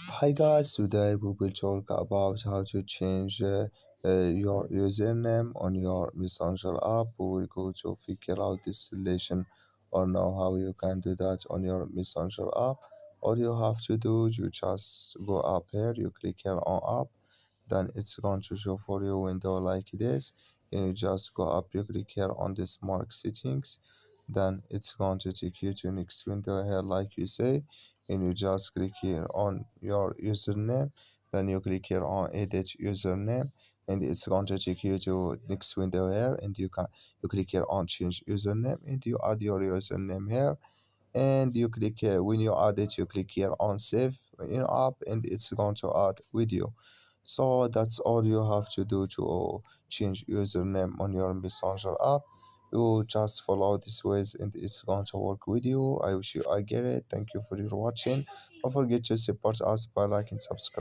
Hi guys, today we will talk about how to change your username on your Messenger app. We will go to figure out this solution or know how you can do that on your Messenger app. All you have to do, you just go up here, you click here on app, then it's going to show for you window like this. And you just go up, you click here on this mark settings, then it's going to take you to next window here like you say, and you just click here on your username, then you click here on edit username, and it's going to take you to next window here, and you click here on change username, and you add your username here, and you click here. When you add it, you click here on save in app, and it's going to add video. So that's all you have to do to change username on your Messenger app. You just follow these ways and it's going to work with you. I wish you I get it. Thank you for your watching. Don't forget to support us by liking, subscribe.